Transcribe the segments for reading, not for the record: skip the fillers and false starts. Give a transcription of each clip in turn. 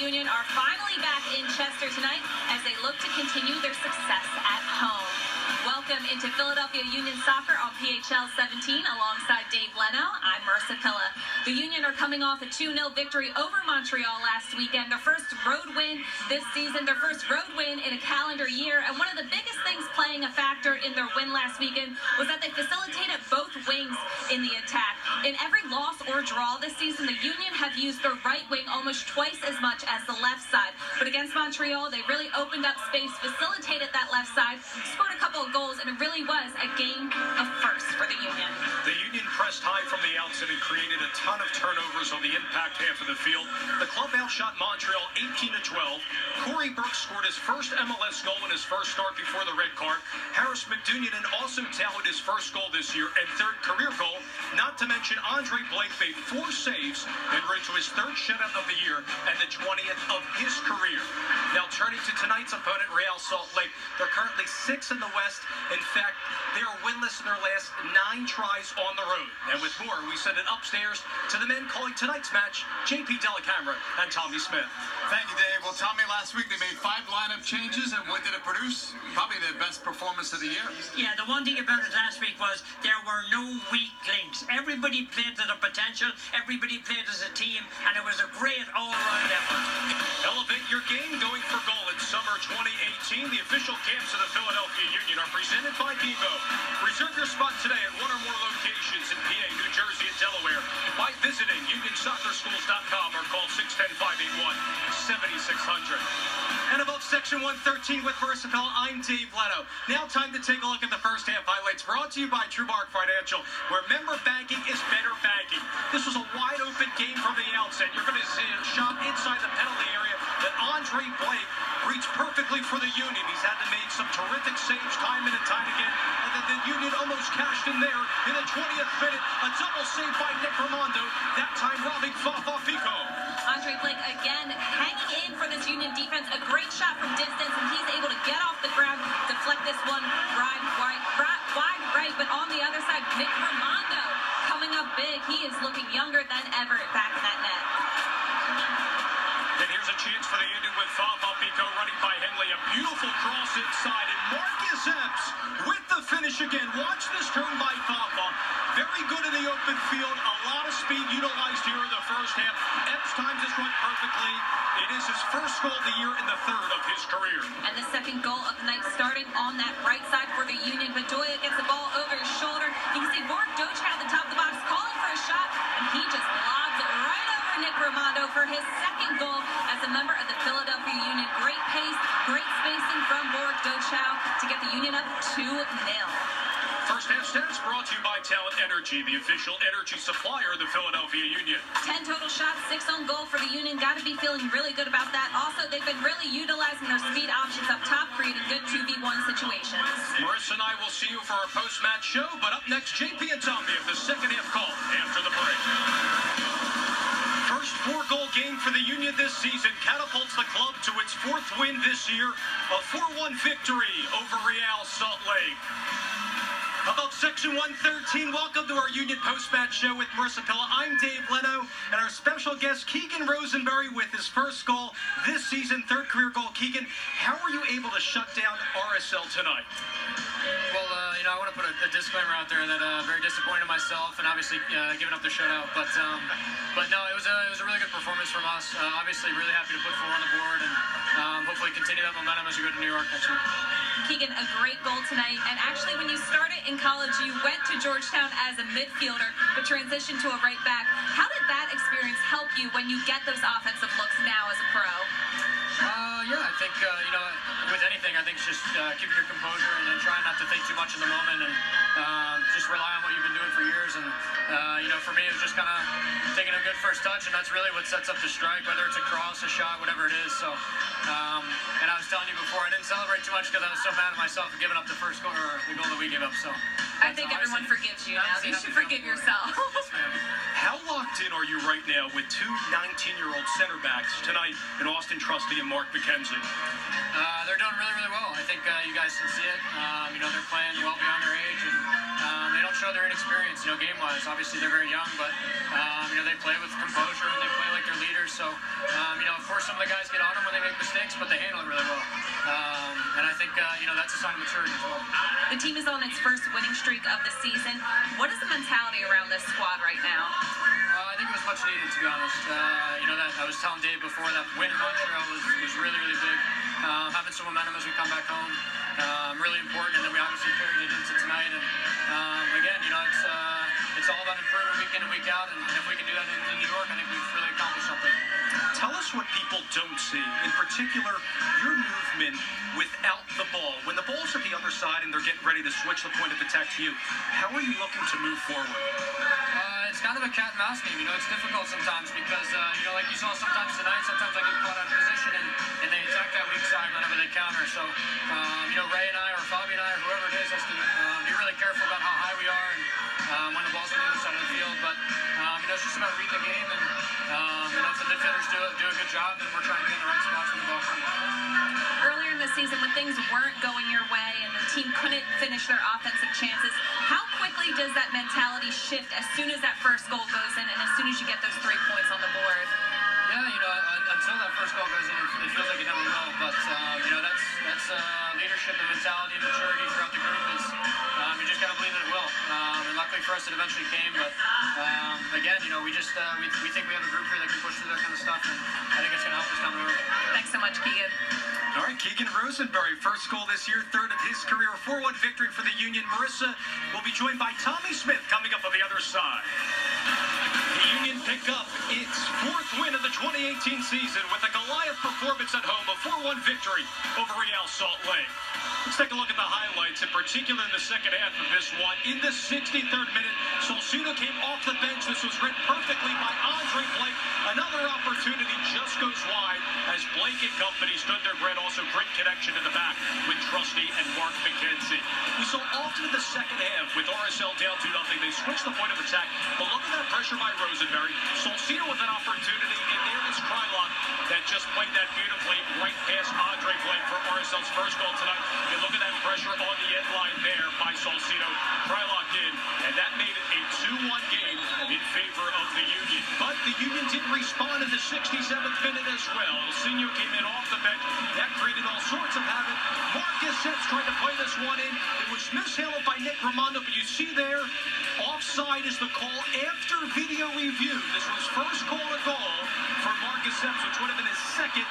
Union are finally back in Chester tonight as they look to continue their success at home. Welcome into Philadelphia Union Soccer on PHL 17 alongside Dave Leno. I'm Marissa Pilla. The Union are coming off a 2-0 victory over Montreal last weekend. Their first road win this season, their first road win in a calendar year. And one of the biggest things playing a factor in their win last weekend was that they facilitated both wings in the attack. In every loss or draw this season, the Union have used their right wing almost twice as much as the left side. But against Montreal, they really opened up space, facilitated that left side, scored a couple of goals, and it really was a game of firsts for the Union. The Union pressed high from the outset and created a ton of turnovers on the impact half of the field. The club outshot Montreal 18-12. Corey Burke scored his first MLS goal in his first start before the red card. Harris McDunian also tallied his first goal this year and third career goal. Not to mention Andre Blake made 4 saves and ran to his third shutout of the year and the 20th of his career. Now turning to tonight's opponent, Real Salt Lake. They're currently 6th in the West. In fact, they are winless in their last 9 tries on the road. And with more, we send it upstairs to the men calling tonight's match, JP Delacamera and Tommy Smith. Thank you, Dave. Well, Tommy, last week they made 5 lineup changes, and what did it produce? Probably their best performance of the year. Yeah, the one thing about it last week was there were no weak links. Everybody played to their potential, everybody played as a team, and it was a great all-around effort. Elevate your game going for goal in summer 2018. The official camps of the Philadelphia Union are presented by Bebo. Reserve your spot today at one or more locations in PA, New Jersey, and Delaware by visiting unionsoccerschools.com or call 610-581-7600. And above Section 113 with Marissa Pella, I'm Dave Leno. Now time to take a look at the first half highlights brought to you by TrueMark Financial, where member banking is better banking. This was a wide open game from the outset. You're going to see a shot inside the penalty area that Andre Blake reached perfectly for the Union. He's had to make some terrific saves time and time again. And then the Union almost cashed in there in the 20th minute. A double save by Nick Raimondo, that time robbing Fafa Pico. Andre Blake again hanging in for this Union defense. A great shot from distance, and he's able to get off the ground, deflect this one wide right. But on the other side, Nick Raimondo coming up big. He is looking younger than ever back in that net. And here's a chance for the Union with Fafa Pico running by Henley. A beautiful cross inside, and Marcus Epps with the finish again. Watch this turn by Fafa. Very good in the open field. A lot of speed utilized here in the first half. Epps times his run perfectly. It is his first goal of the year and the third of his career. And the second goal of the night starting on that right side for the Union. Bedoya gets the ball over his shoulder. You can see Borg Docha at the top of the box calling for a shot, and he just lobs it right over Nick Raimondo for his second goal as a member of the Philadelphia Union. Great pace, great spacing from Borg Docha to get the Union up 2-0. First half stats brought to you by Talent Energy, the official energy supplier of the Philadelphia Union. 10 total shots, 6 on goal for the Union. Got to be feeling really good about that. Also, they've been really utilizing their speed options up top, creating good 2v1 situations. Marissa and I will see you for our post-match show, but up next, JP and Tommy of the second half call after the break. First 4-goal game for the Union this season catapults the club to its 4th win this year, a 4-1 victory over Real Salt Lake. Above Section 113, welcome to our Union post-match show with Marissa Pella. I'm Dave Leno, and our special guest, Keegan Rosenberry, with his first goal this season, 3rd career goal. Keegan, how were you able to shut down RSL tonight? Well, I want to put a disclaimer out there that very disappointed in myself and obviously giving up the shutout. But no, it was a really good performance from us. Obviously, really happy to put 4 on the board and hopefully continue that momentum as we go to New York next week. Keegan, a great goal tonight. And actually, when you started in college, you went to Georgetown as a midfielder, but transitioned to a right back. How did that experience help you when you get those offensive looks now as a pro? Yeah, I think, with anything, I think it's just keeping your composure and trying not to think too much in the moment and just rely on what you've been doing for years. And, for me, it was just kind of taking a good first touch, and that's really what sets up the strike, whether it's a cross, a shot, whatever it is. So, and I was telling you before, I didn't celebrate too much because I was so mad at myself for giving up the first goal, or the goal that we gave up. So I think everyone forgives you now. You should forgive yourself. How locked in are you right now with 2 19-year-old center backs tonight in Austin Trusty and Mark McKenzie? They're doing really, really well. I think you guys can see it. They're playing well beyond their age, and they don't don't show their inexperience, game-wise. Obviously, they're very young, but, they play with composure and they play like they're leaders. So, of course, some of the guys get on them when they make mistakes, but they handle it really well. And I think, that's a sign of maturity as well. The team is on its first winning streak of the season. What is the mentality around this squad right now? I think it was much needed, to be honest. That I was telling Dave before, that win in Montreal was really, really big. Having some momentum as we come back home, really important. And then we obviously carried it into tonight. And again, it's all about improving week in and week out. And if we can do that in New York, I think we've really accomplished something. Tell us what people don't see. In particular, your movement without the ball. When the ball's at the other side and they're getting ready to switch the point of attack to you, how are you looking to move forward? It's kind of a cat and mouse game. It's difficult sometimes because, like you saw sometimes tonight, sometimes I get caught out of position and they attack that weak side whenever they counter. So, Ray and I or Fabi and I or whoever it is has to be really careful about how high we are and when the ball's on the other side of the field. But, it's just about reading the game and, if the midfielders do a good job, then we're trying to get in the right spots when the ball comes. Earlier in the season, when things weren't going your way and the team couldn't finish their offensive chances, how quickly does that mentality shift as soon as that first goal goes in and as soon as you get those 3 points on the board? Yeah, until that first goal goes in, it feels like it never will. But, that's leadership and mentality and maturity throughout the group. You just got to believe that it will. And luckily for us, it eventually came. But, again, we think we have a group here that can push through that kind of stuff. And I think it's going to help us down the road. Thanks so much, Keegan. All right, Keegan Rosenberry, first goal this year, third of his career, 4-1 victory for the Union. Marissa will be joined by Tommy Smith coming up on the other side. The Union picked up its fourth win of the 2018 season with a Goliath performance at home, a 4-1 victory over Real Salt Lake. Let's take a look at the highlights, in particular in the second half of this one. In the 63rd minute, Solcino came off the bench. This was read perfectly by Andre Blake. Another opportunity just goes wide as Blake and company stood their ground. Also great connection in the back with Trusty and Mark McKenzie. We saw often in the second half with RSL down 2-0, they switched the point of attack. But look at that pressure by Rosenberry. Solcino with an opportunity, and there is Krylak that just played that beautifully right past Andre Blake for RSL's first goal tonight. And look at that pressure on the end line there by Solcino. Krylak in, and that made it a 2-1 game in favor of the Union. But the Union didn't respond in the 67th minute as well. Ilsinho came in off the bench. That created all sorts of havoc. Marcus Epps tried to play this one in. It was mishandled by Nick Raimondo, but you see there, offside is the call after video review. This was first call to goal for Marcus Epps, which would have been his second.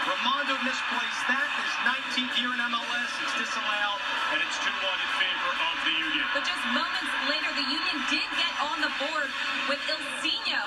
Raimondo misplaced that. His 19th year in MLS. It's disallowed, and it's 2-1 in favor of the Union. But just moments later, the Union did get on the board with Ilsinho.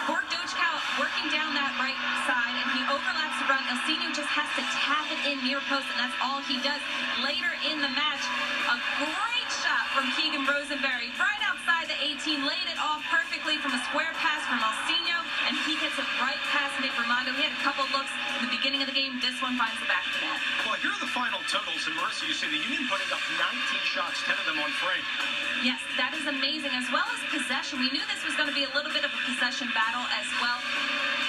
Borg Dochkow working down that right side, and he overlaps the run. Ilsinho just has to tap it in near post, and that's all he does. Later in the match, a great shot from Keegan Rosenberry. Right outside the 18, laid it off perfectly from a square pass from Ilsinho, and he gets it right past Nick Raimondo. He had a couple looks in the beginning of the game. This one finds the back of the net. Well, here are the final totals. And Marissa, you see the Union putting up 19 shots, 10 of them on frame. Yes, that is amazing, as well as possession. We knew this was going to be a little bit of a possession battle as well,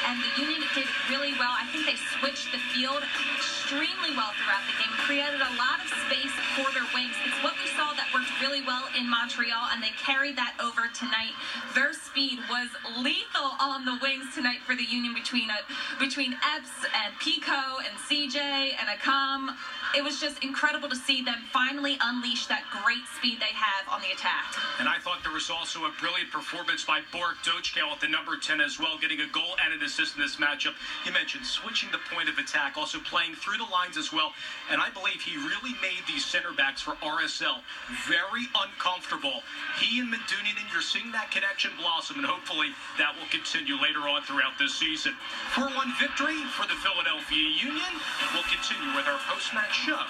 and the Union did really well. I think they switched the field extremely well throughout the game, created a lot of space for their wings. It's what we saw that worked really well in Montreal, and they carried that over tonight. Their speed was lethal on the wings tonight for the Union between Epps and Pico and CJ and Akam. It was just incredible to see them finally unleash that great speed they have on the attack. And I thought there was also a brilliant performance by Borg Dochkow at the number 10 as well, getting a goal and an assist in this matchup. You mentioned switching the point of attack, also playing through the lines as well. And I believe he really made these center backs for RSL very uncomfortable. He and Medunjanin, you're seeing that connection blossom, and hopefully that will continue later on throughout this season. 4-1 victory for the Philadelphia Union. We'll continue with our post-match show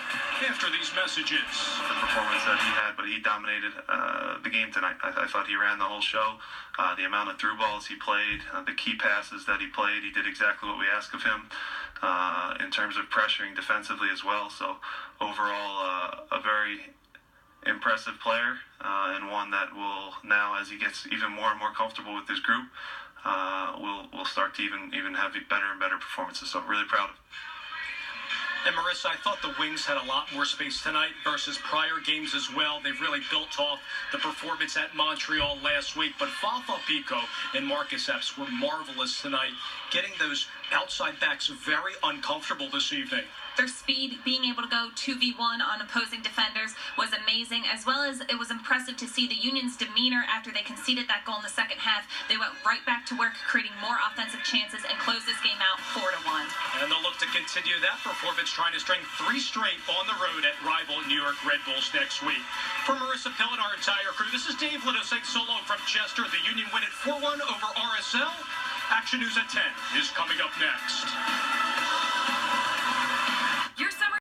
after these messages. The performance that he had, but he dominated the game tonight. I thought he ran the whole show. The amount of through balls he played, the key passes that he played, he did exactly what we asked of him in terms of pressuring defensively as well. So overall, a very impressive player and one that will now, as he gets even more and more comfortable with his group, will start to even have better and better performances. So really proud of him. And Marissa, I thought the Wings had a lot more space tonight versus prior games as well. They've really built off the performance at Montreal last week. But Fafa Picault and Marcus Epps were marvelous tonight, getting those outside backs very uncomfortable this evening. Their speed, being able to go 2v1 on opposing defenders was amazing, as well as it was impressive to see the Union's demeanor after they conceded that goal in the second half. They went right back to work, creating more offensive chances and closed this game out 4-1. And they'll look to continue that performance, trying to string 3 straight on the road at rival New York Red Bulls next week. For Marissa Pill and our entire crew, this is Dave Litto saying so long from Chester. The Union win it 4-1 over RSL. Action News at 10 is coming up next.